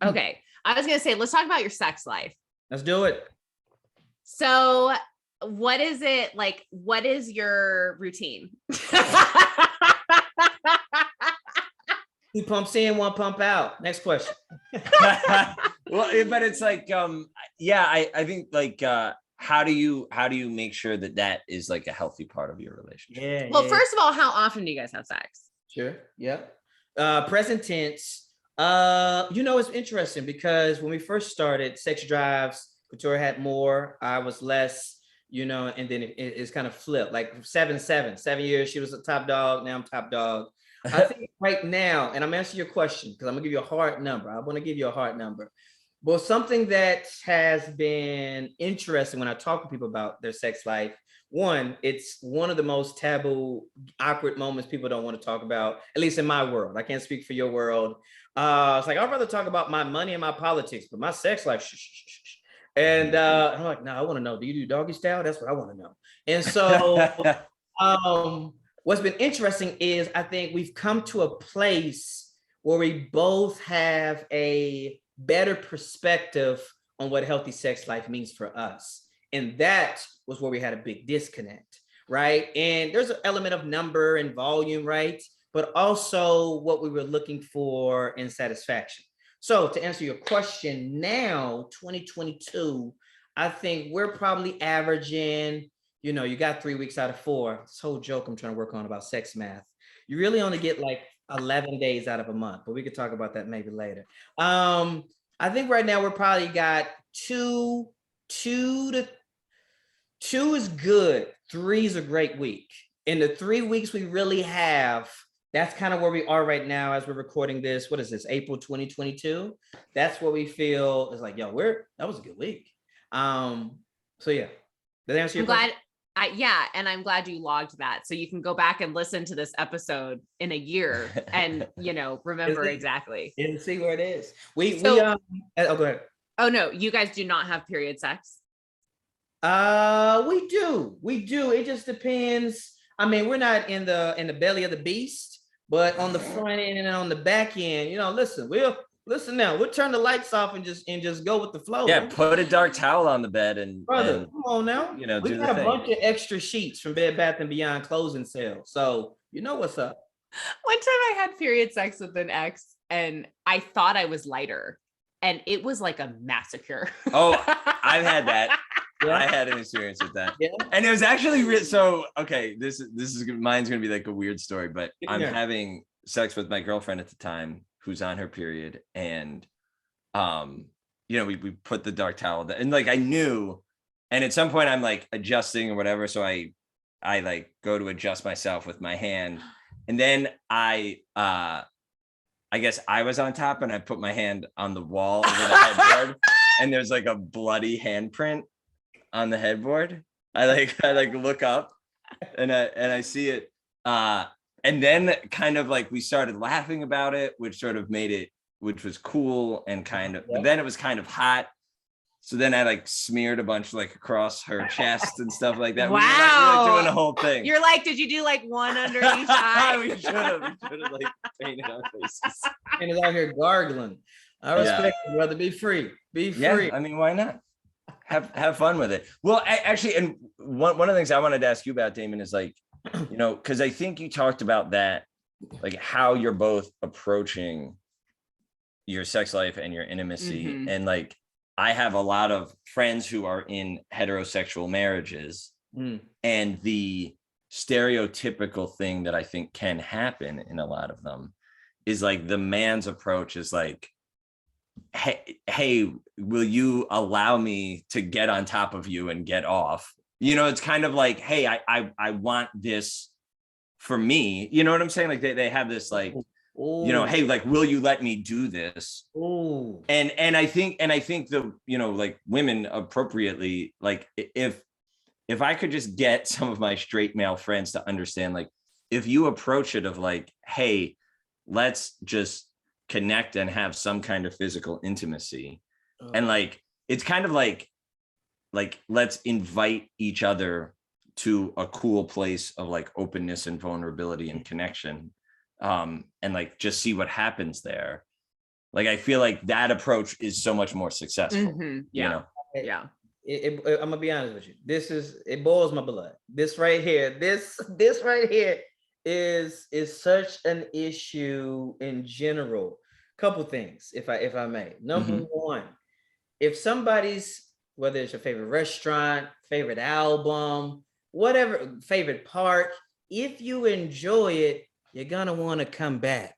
Okay. I was going to say, let's talk about your sex life. Let's do it. So what is it like? What is your routine? Two pumps in, one pump out. Next question. Well, but it's like, I think like, how do you make sure that is like a healthy part of your relationship? Yeah. Well, first of all, how often do you guys have sex? Sure. Yeah. Present tense. It's interesting because when we first started, sex drives, Couture had more, I was less, and then it's kind of flipped. Like 7 years, she was a top dog. Now I'm top dog. I think right now, and I'm answering your question because I'm gonna give you a hard number. I want to give you a hard number. Well, something that has been interesting when I talk to people about their sex life, one, it's one of the most taboo, awkward moments people don't want to talk about, at least in my world. I can't speak for your world. It's like, I'd rather talk about my money and my politics, but my sex life, shh. And I'm like, no, I want to know, do you do doggy style? That's what I want to know. And so what's been interesting is I think we've come to a place where we both have a better perspective on what healthy sex life means for us. And that was where we had a big disconnect, right? And there's an element of number and volume, right? But also what we were looking for in satisfaction. So to answer your question now, 2022, I think we're probably averaging, you got 3 weeks out of 4. This whole joke I'm trying to work on about sex math. You really only get like 11 days out of a month, but we could talk about that maybe later. I think right now we're probably got two is good. 3 is a great week. In the 3 weeks we really have, that's kind of where we are right now as we're recording this. What is this, April 2022? That's what we feel is like, that was a good week. So yeah. Did that answer your question? And I'm glad you logged that. So you can go back and listen to this episode in a year and, remember exactly. And see where it is. Go ahead. Oh no, you guys do not have period sex? We do. It just depends. I mean, we're not in the belly of the beast, but on the front end and on the back end, listen now. We'll turn the lights off and just go with the flow. Yeah, put a dark towel on the bed and come on now. We got a bunch of extra sheets from Bed Bath & Beyond closing sale. So you know what's up. One time I had period sex with an ex and I thought I was lighter and it was like a massacre. Oh, I've had that. Yeah. I had an experience with that. Yeah. And it was actually so okay, this is mine's gonna be like a weird story, but I'm having sex with my girlfriend at the time who's on her period, and we put the dark towel and like I knew, and at some point I'm like adjusting or whatever, so I like go to adjust myself with my hand, and then I guess I was on top and I put my hand on the wall over the headboard and there's like a bloody handprint on the headboard. I look up and I see it. And then kind of like we started laughing about it, which sort of made it, which was cool and kind of, but then it was kind of hot. So then I like smeared a bunch like across her chest and stuff like that. Wow. We were like doing a whole thing. You're like, did you do like one under each eye? We should have like painted our faces. And it's out here gargling. I respect you, brother. Be free. Be free. Yeah, I mean, why not? Have fun with it. Well, actually, and one of the things I wanted to ask you about, Damon, is like, because I think you talked about that, like how you're both approaching your sex life and your intimacy. Mm-hmm. And like, I have a lot of friends who are in heterosexual marriages, and the stereotypical thing that I think can happen in a lot of them is like the man's approach is like, hey, will you allow me to get on top of you and get off? It's kind of like, hey, I want this for me. You know what I'm saying? Like they have this like, ooh. Hey, like, will you let me do this? Ooh. And I think the, like women appropriately, like if I could just get some of my straight male friends to understand, like, if you approach it of like, hey, let's just connect and have some kind of physical intimacy. And like, it's kind of like, let's invite each other to a cool place of like openness and vulnerability and connection. And like, just see what happens there. Like, I feel like that approach is so much more successful. Yeah. You know? Yeah. I'm gonna be honest with you. It boils my blood. This right here is such an issue in general. Couple things, if I may. Number one, if somebody's, whether it's your favorite restaurant, favorite album, whatever, favorite park, if you enjoy it, you're gonna want to come back.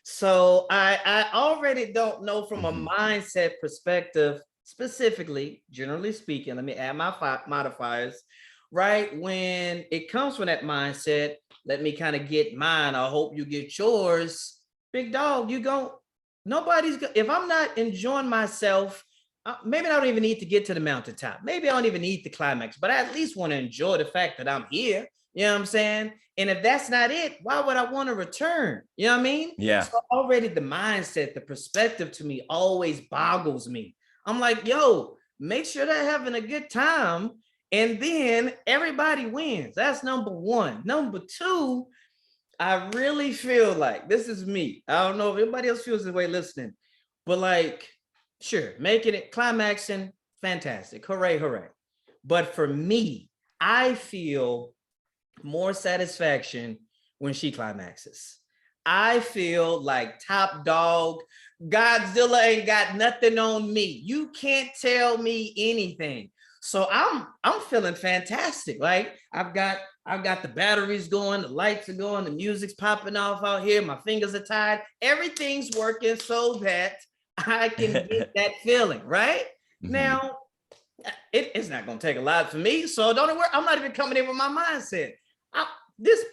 So I already don't know from a mindset perspective, specifically, generally speaking, let me add my modifiers, right? When it comes from that mindset, let me kind of get mine. I hope you get yours. Big dog, if I'm not enjoying myself, maybe I don't even need to get to the mountaintop. Maybe I don't even need the climax, but I at least want to enjoy the fact that I'm here. You know what I'm saying? And if that's not it, why would I want to return? You know what I mean? Yeah. So already the mindset, the perspective to me always boggles me. I'm like, yo, make sure they're having a good time. And then everybody wins. That's number one. Number two, I really feel like, this is me. I don't know if everybody else feels this way listening, but like, sure, making it, climaxing, fantastic. Hooray, hooray. But for me, I feel more satisfaction when she climaxes. I feel like top dog, Godzilla ain't got nothing on me. You can't tell me anything. So I'm feeling fantastic. Like I've got the batteries going, the lights are going, the music's popping off out here, my fingers are tied, everything's working so that I can get that feeling, right? Now, it's not gonna take a lot for me, so don't worry. I'm not even coming in with my mindset. This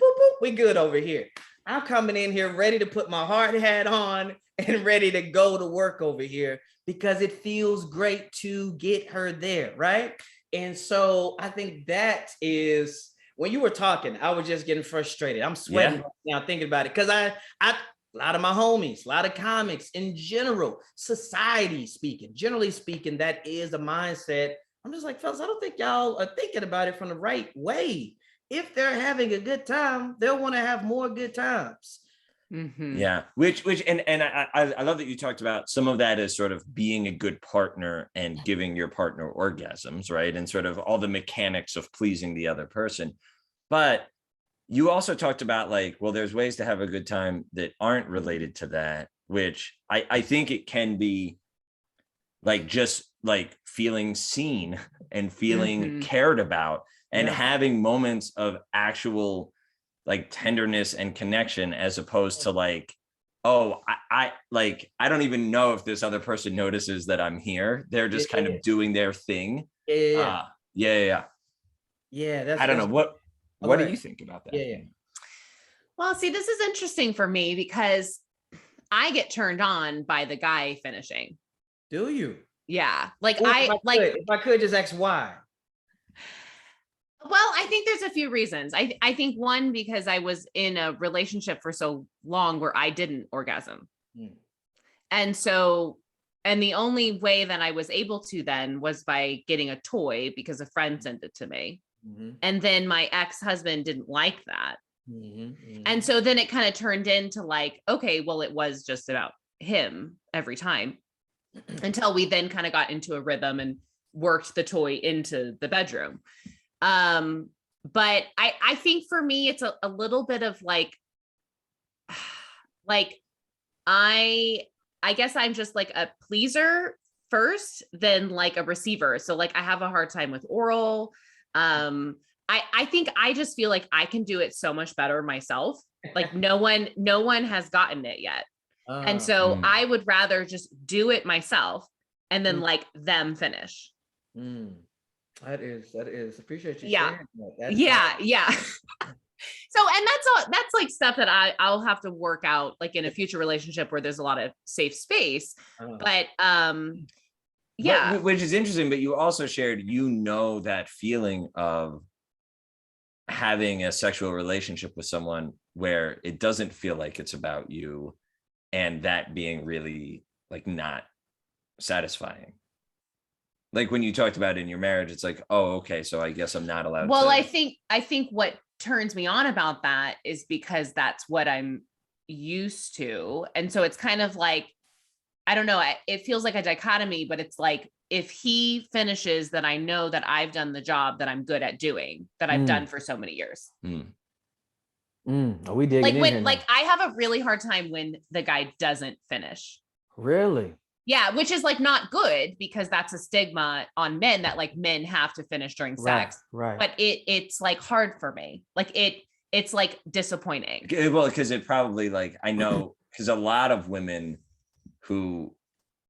we good over here. I'm coming in here ready to put my hard hat on and ready to go to work over here because it feels great to get her there, right? And so I think that is, when you were talking, I was just getting frustrated. I'm sweating right now thinking about it because I a lot of my homies, a lot of comics in general, society speaking, generally speaking, that is a mindset. I'm just like, fellas, I don't think y'all are thinking about it from the right way. If they're having a good time, they'll want to have more good times. Yeah, which and I love that you talked about some of that as sort of being a good partner and giving your partner orgasms, right? And sort of all the mechanics of pleasing the other person. But you also talked about like, well, there's ways to have a good time that aren't related to that, which I think it can be like just like feeling seen and feeling cared about and having moments of actual like tenderness and connection, as opposed to like, oh, I don't even know if this other person notices that I'm here. They're just kind of doing their thing. Yeah. I don't know. What do you think about that? Yeah. Well, see, this is interesting for me because I get turned on by the guy finishing. Do you? Yeah. Like if I could just ask why. Well, I think there's a few reasons. I think one, because I was in a relationship for so long where I didn't orgasm. And so, and the only way that I was able to then was by getting a toy because a friend sent it to me. And then my ex-husband didn't like that. And so then it kind of turned into like, okay, well, it was just about him every time until we then kind of got into a rhythm and worked the toy into the bedroom. But I think for me, it's a little bit of like I guess I'm just like a pleaser first, then like a receiver. So like I have a hard time with oral. I think I just feel like I can do it so much better myself. Like no one has gotten it yet. And so I would rather just do it myself and then like them finish. That is appreciate you sharing that. Yeah. So, and that's like stuff that I'll have to work out like in a future relationship where there's a lot of safe space. But which is interesting, but you also shared, that feeling of having a sexual relationship with someone where it doesn't feel like it's about you, and that being really like not satisfying. Like when you talked about it in your marriage, it's like, oh, okay, so I guess I'm not allowed. Well, I think what turns me on about that is because that's what I'm used to. And so it's kind of like, I don't know, it feels like a dichotomy, but it's like, if he finishes, then I know that I've done the job that I'm good at doing, that I've done for so many years. Are we digging like in when here like now? I have a really hard time when the guy doesn't finish. Really? Yeah, which is like not good, because that's a stigma on men, that like men have to finish during sex. Right. But it's like hard for me. Like it's like disappointing. Well, because it probably, like, I know, because a lot of women who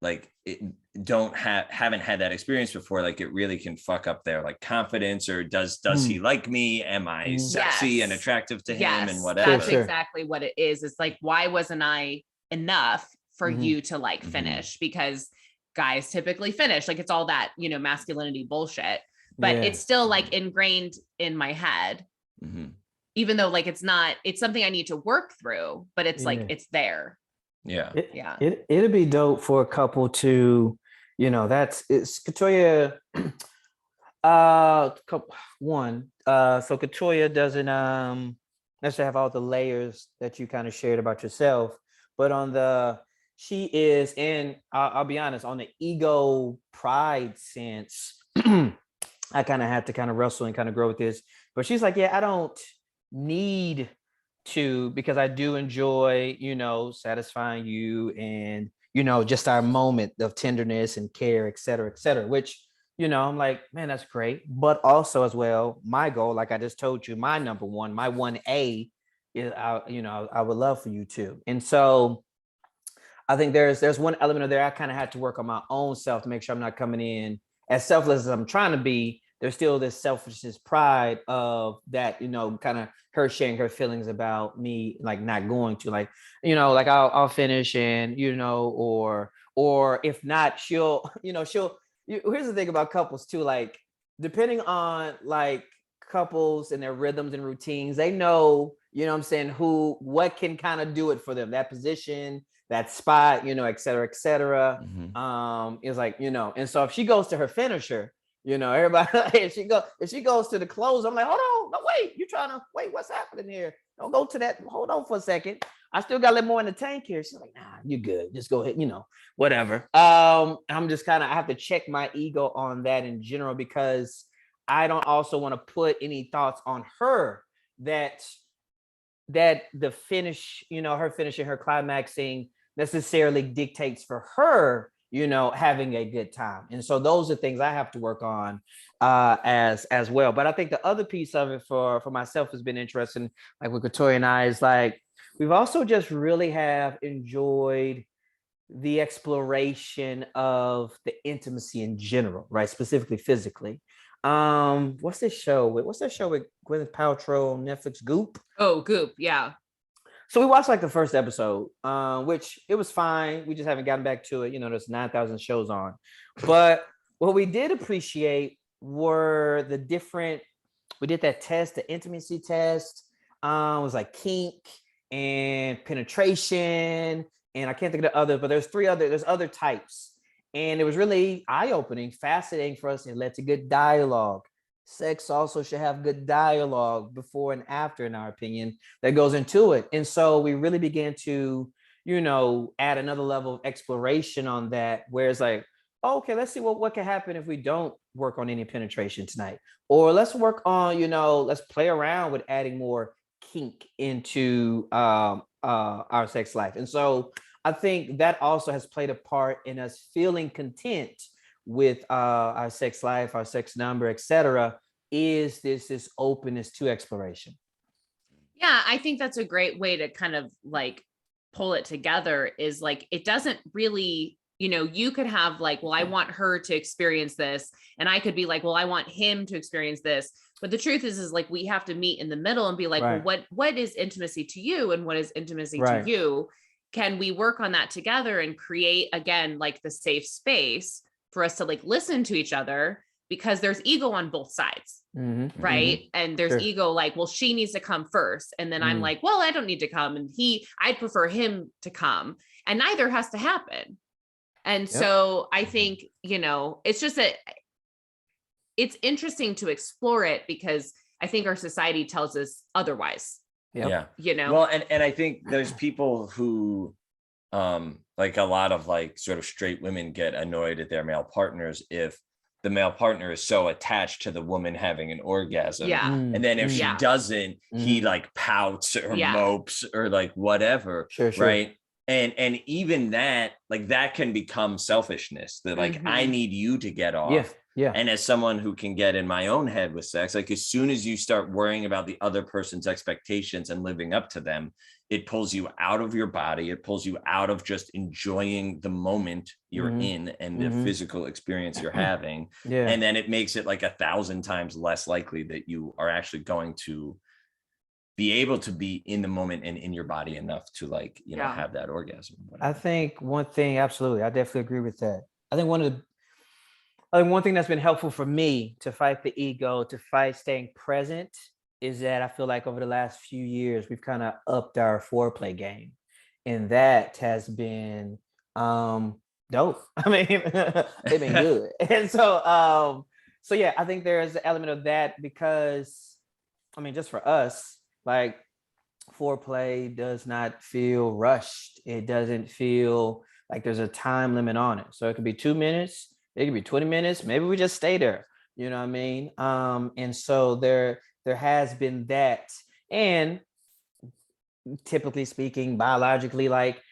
like haven't had that experience before, like it really can fuck up their like confidence, or does he like me? Am I sexy and attractive to him and whatever? That's exactly what it is. It's like, why wasn't I enough for you to like finish? Because guys typically finish. Like, it's all that, you know, masculinity bullshit, but it's still like ingrained in my head, even though like it's something I need to work through, but it's like, it's there. It'd be dope for a couple to, you know, it's Katoya. So Katoya doesn't necessarily have all the layers that you kind of shared about yourself, but she is in, I'll be honest, on the ego pride sense, I kind of had to kind of wrestle and kind of grow with this, but she's like, yeah, I don't need to, because I do enjoy, you know, satisfying you and, you know, just our moment of tenderness and care, et cetera, which, you know, I'm like, man, that's great. But also as well, my goal, like I just told you, my number one, my 1A is, I would love for you too. And so I think there's one element of there I kind of had to work on my own self to make sure I'm not coming in as selfless as I'm trying to be. There's still this selfishness, pride of that, you know, kind of her sharing her feelings about me, like not going to, like, you know, like I'll finish, and, you know, or if not, she'll, here's the thing about couples too, like depending on like couples and their rhythms and routines, they know, you know what I'm saying, what can kind of do it for them, that position, that spot, you know, et cetera, et cetera. It's like, you know, and so if she goes to her finisher, you know, everybody, if she goes to the close, I'm like, hold on, no, wait, you trying to wait, what's happening here? Don't go to that, hold on for a second. I still got a little more in the tank here. She's like, nah, you're good. Just go ahead, you know, whatever. I'm just I have to check my ego on that in general, because I don't also want to put any thoughts on her that the finish, you know, her finishing, her climaxing necessarily dictates for her, you know, having a good time. And so those are things I have to work on as well. But I think the other piece of it for myself has been interesting, like with Katoya and I, is like, we've also just really have enjoyed the exploration of the intimacy in general, right? Specifically physically. What's that show with Gwyneth Paltrow on Netflix, Goop? Oh, Goop, yeah. So we watched like the first episode, which it was fine. We just haven't gotten back to it. You know, there's 9,000 shows on. But what we did appreciate were we did that test, the intimacy test. It was like kink and penetration. And I can't think of the other, but there's other types. And it was really eye-opening, fascinating for us. It led to good dialogue. Sex also should have good dialogue before and after, in our opinion, that goes into it. And so we really began to, you know, add another level of exploration on that, where it's like, okay, let's see what can happen if we don't work on any penetration tonight. Or let's work on, you know, let's play around with adding more kink into our sex life. And so I think that also has played a part in us feeling content with our sex life, our sex number, et cetera, is this openness to exploration. Yeah, I think that's a great way to kind of like pull it together, is like, it doesn't really, you know, you could have like, well, I want her to experience this. And I could be like, well, I want him to experience this. But the truth is like, we have to meet in the middle and be like, well, what is intimacy to you? And what is intimacy to you? Can we work on that together and create, again, like the safe space for us to like listen to each other, because there's ego on both sides, right? And there's ego like, well, she needs to come first. And then I'm like, well, I don't need to come. And I'd prefer him to come, and neither has to happen. And so I think, you know, it's just it's interesting to explore it, because I think our society tells us otherwise. Yeah. You know? Well, and I think there's people who like a lot of like sort of straight women get annoyed at their male partners if the male partner is so attached to the woman having an orgasm. Yeah. And then if she doesn't, he like pouts or mopes or like whatever. Sure. Right. And even that, like that can become selfishness that like, I need you to get off. Yeah. And as someone who can get in my own head with sex, like as soon as you start worrying about the other person's expectations and living up to them, it pulls you out of your body. It pulls you out of just enjoying the moment you're in and the physical experience you're having. Yeah. And then it makes it like 1,000 times less likely that you are actually going to be able to be in the moment and in your body enough to like, you know, have that orgasm. I think one thing, absolutely. I definitely agree with that. I think one thing that's been helpful for me to fight the ego, to fight staying present, is that I feel like over the last few years, we've kind of upped our foreplay game. And that has been dope. I mean, it's been good. And so yeah, I think there's an element of that because, I mean, just for us, like foreplay does not feel rushed. It doesn't feel like there's a time limit on it. So it could be 2 minutes, it could be 20 minutes. Maybe we just stay there. You know what I mean? And so there has been that. And typically speaking, biologically, like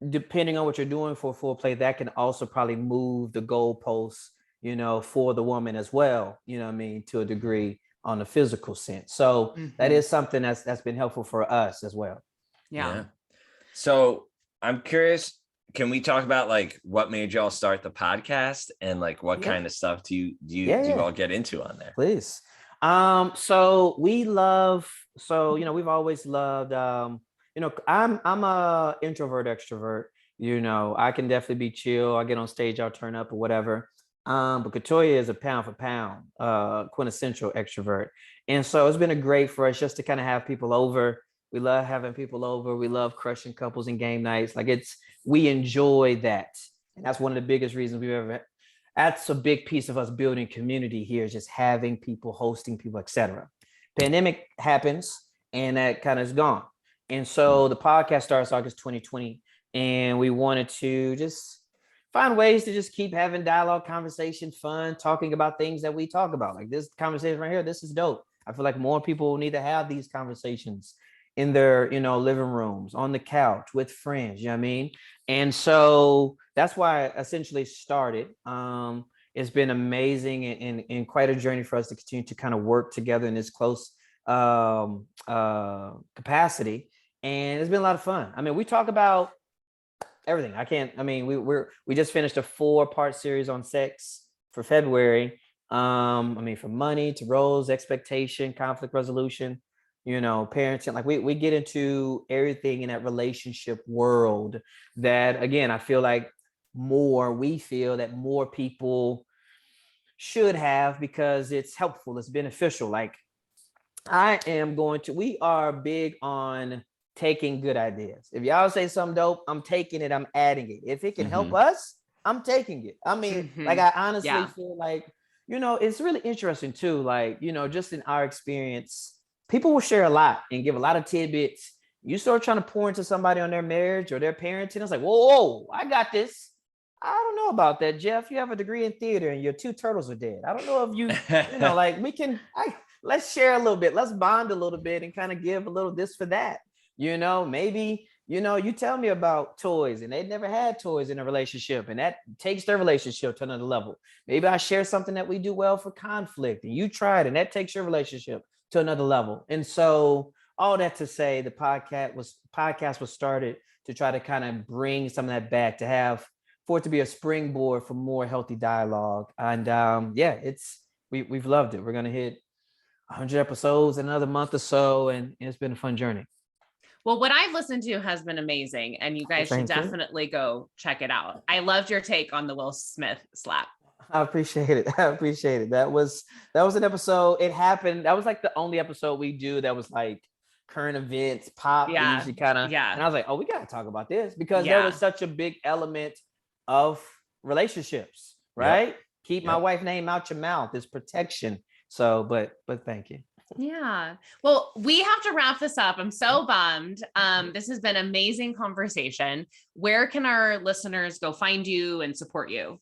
depending on what you're doing for foreplay, that can also probably move the goalposts, you know, for the woman as well, you know what I mean, to a degree on the physical sense. So that is something that's been helpful for us as well. Yeah. So I'm curious, can we talk about like what made y'all start the podcast and like what kind of stuff do you all get into on there? Please. So we've always loved, you know, I'm a introvert, extrovert, you know, I can definitely be chill. I get on stage, I'll turn up or whatever. But Katoya is a pound for pound, quintessential extrovert. And so it's been great for us just to kind of have people over. We love having people over. We love crushing couples and game nights. Like we enjoy that. And that's one of the biggest reasons we've ever, that's a big piece of us building community here, is just having people, hosting people, etc. Pandemic happens and that kind of is gone. And so the podcast starts August 2020. And we wanted to just find ways to just keep having dialogue, conversation, fun, talking about things that we talk about. Like this conversation right here, this is dope. I feel like more people need to have these conversations in their, you know, living rooms, on the couch with friends, you know what I mean? And so that's why I essentially started. It's been amazing and quite a journey for us to continue to kind of work together in this close capacity. And it's been a lot of fun. I mean, we talk about everything. We just finished a 4-part series on sex for February. From money to roles, expectation, conflict resolution, you know, parenting. Like we get into everything in that relationship world that, again, I feel like we feel that more people should have, because it's helpful, it's beneficial. Like we are big on taking good ideas. If y'all say something dope, I'm taking it, I'm adding it. If it can help us, I'm taking it. I mean, like I honestly feel like, you know, it's really interesting too. Like, you know, just in our experience, people will share a lot and give a lot of tidbits. You start trying to pour into somebody on their marriage or their parenting, it's like, whoa, I got this. I don't know about that, Jeff. You have a degree in theater and your 2 turtles are dead. I don't know if you know, like let's share a little bit. Let's bond a little bit and kind of give a little this for that. You know, maybe, you know, you tell me about toys and they've never had toys in a relationship and that takes their relationship to another level. Maybe I share something that we do well for conflict and you try it and that takes your relationship to another level. And so all that to say, the podcast was started to try to kind of bring some of that back, for it to be a springboard for more healthy dialogue. And we've loved it. We're going to hit 100 episodes in another month or so. And it's been a fun journey. Well, what I've listened to has been amazing, and you guys should definitely go check it out. I loved your take on the Will Smith slap. I appreciate it. That was an episode. It happened. That was like the only episode we do that was like current events, pop. Yeah. Usually kind of. Yeah. And I was like, oh, we got to talk about this because there was such a big element of relationships, right? Keep my wife's name out your mouth. It's protection. So, but thank you. Yeah. Well, we have to wrap this up. I'm so bummed. This has been amazing conversation. Where can our listeners go find you and support you?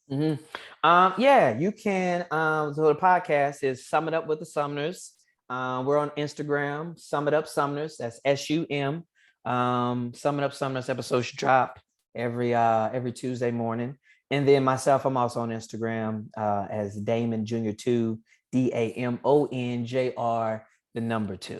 Yeah, you can. So the podcast is Sum It Up with the Sumners. We're on Instagram, Sum It Up Sumners. That's SUM. Sum It Up Sumners episodes drop every Tuesday morning. And then myself, I'm also on Instagram as Damon Jr. 2, DAMONJR, the number 2.